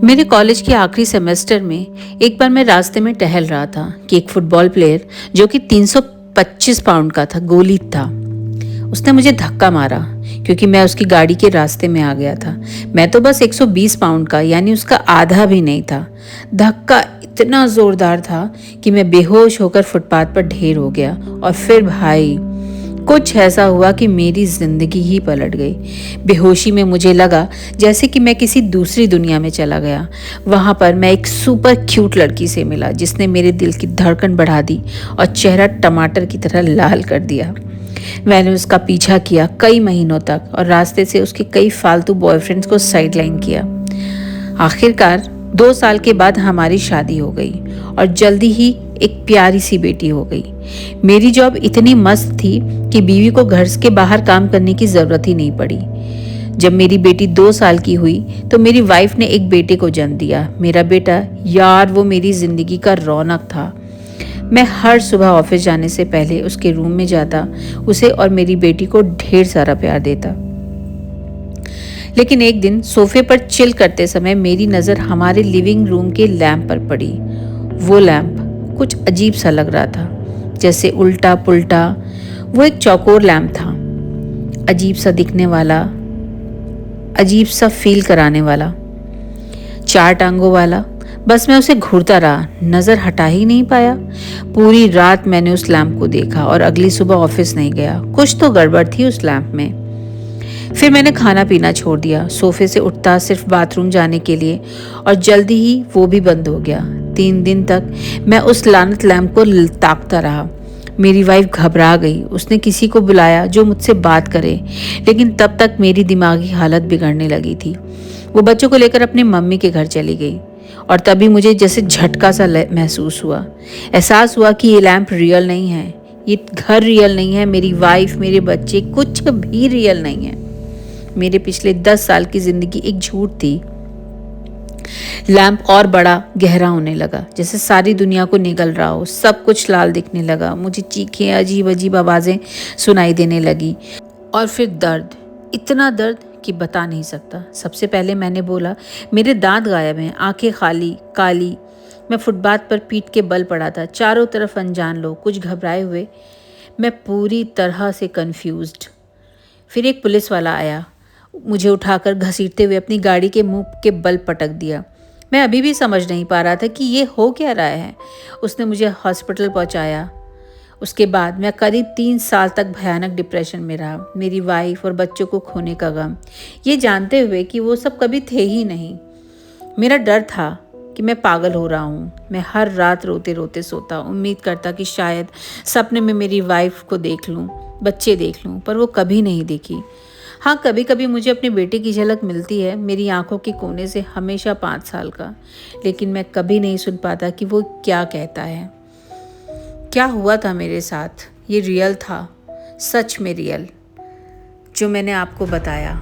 मेरे कॉलेज के आखिरी सेमेस्टर में एक बार मैं रास्ते में टहल रहा था कि एक फुटबॉल प्लेयर जो कि 325 पाउंड का था, गोली था, उसने मुझे धक्का मारा क्योंकि मैं उसकी गाड़ी के रास्ते में आ गया था। मैं तो बस 120 पाउंड का यानी उसका आधा भी नहीं था। धक्का इतना जोरदार था कि मैं बेहोश होकर फुटपाथ पर ढेर हो गया। और फिर भाई कुछ ऐसा हुआ कि मेरी जिंदगी ही पलट गई। बेहोशी में मुझे लगा जैसे कि मैं किसी दूसरी दुनिया में चला गया। वहां पर मैं एक सुपर क्यूट लड़की से मिला जिसने मेरे दिल की धड़कन बढ़ा दी और चेहरा टमाटर की तरह लाल कर दिया। मैंने उसका पीछा किया कई महीनों तक और रास्ते से उसके कई फालतू बॉयफ्रेंड्स को साइडलाइन किया। आखिरकार 2 साल के बाद हमारी शादी हो गई और जल्दी ही एक प्यारी सी बेटी हो गई। मेरी जॉब इतनी मस्त थी कि बीवी को घर के बाहर काम करने की जरूरत ही नहीं पड़ी। जब मेरी बेटी 2 साल की हुई तो मेरी वाइफ ने एक बेटे को जन्म दिया। मेरा बेटा, यार वो मेरी जिंदगी का रौनक था। मैं हर सुबह ऑफिस जाने से पहले उसके रूम में जाता, उसे और मेरी बेटी को ढेर सारा प्यार देता। लेकिन एक दिन सोफे पर चिल करते समय मेरी नज़र हमारे लिविंग रूम के लैंप पर पड़ी। वो लैंप कुछ अजीब सा लग रहा था, जैसे उल्टा पुल्टा। वो एक चौकोर लैंप था, अजीब सा दिखने वाला, अजीब सा फील कराने वाला, 4 टांगों वाला। बस मैं उसे घूरता रहा, नज़र हटा ही नहीं पाया। पूरी रात मैंने उस लैंप को देखा और अगली सुबह ऑफिस नहीं गया। कुछ तो गड़बड़ थी उस लैंप में। फिर मैंने खाना पीना छोड़ दिया, सोफे से उठता सिर्फ बाथरूम जाने के लिए, और जल्दी ही वो भी बंद हो गया। 3 दिन तक मैं उस लानत लैंप को ताकता रहा। मेरी वाइफ घबरा गई। उसने किसी को बुलाया जो मुझसे बात करे, लेकिन तब तक मेरी दिमागी हालत बिगड़ने लगी थी। वो बच्चों को लेकर अपनी मम्मी के घर चली गई और तभी मुझे जैसे झटका सा महसूस हुआ। एहसास हुआ कि ये लैंप रियल नहीं है, ये घर रियल नहीं है, मेरी वाइफ, मेरे बच्चे, कुछ भी रियल नहीं है। मेरे पिछले 10 साल की जिंदगी एक झूठ थी। लैंप और बड़ा गहरा होने लगा, जैसे सारी दुनिया को निगल रहा हो। सब कुछ लाल दिखने लगा। मुझे चीखें, अजीब अजीब आवाजें सुनाई देने लगी और फिर दर्द, इतना दर्द कि बता नहीं सकता। सबसे पहले मैंने बोला, मेरे दांत गायब हैं, आंखें खाली काली। मैं फुटपाथ पर पीट के बल पड़ा था। चारों तरफ अनजान लोग, कुछ घबराए हुए, मैं पूरी तरह से कंफ्यूज्ड। फिर एक पुलिस वाला आया, मुझे उठाकर घसीटते हुए अपनी गाड़ी के मुंह के बल पटक दिया। मैं अभी भी समझ नहीं पा रहा था कि ये हो क्या रहा है। उसने मुझे हॉस्पिटल पहुंचाया। उसके बाद मैं करीब 3 साल तक भयानक डिप्रेशन में रहा। मेरी वाइफ और बच्चों को खोने का गम, ये जानते हुए कि वो सब कभी थे ही नहीं। मेरा डर था कि मैं पागल हो रहा हूँ। मैं हर रात रोते रोते सोता, उम्मीद करता कि शायद सपने में मेरी वाइफ को देख लूँ, बच्चे देख लूँ, पर वो कभी नहीं देखी। हाँ, कभी कभी मुझे अपने बेटे की झलक मिलती है, मेरी आंखों के कोने से, हमेशा 5 साल का। लेकिन मैं कभी नहीं सुन पाता कि वो क्या कहता है। क्या हुआ था मेरे साथ, ये रियल था, सच में रियल, जो मैंने आपको बताया।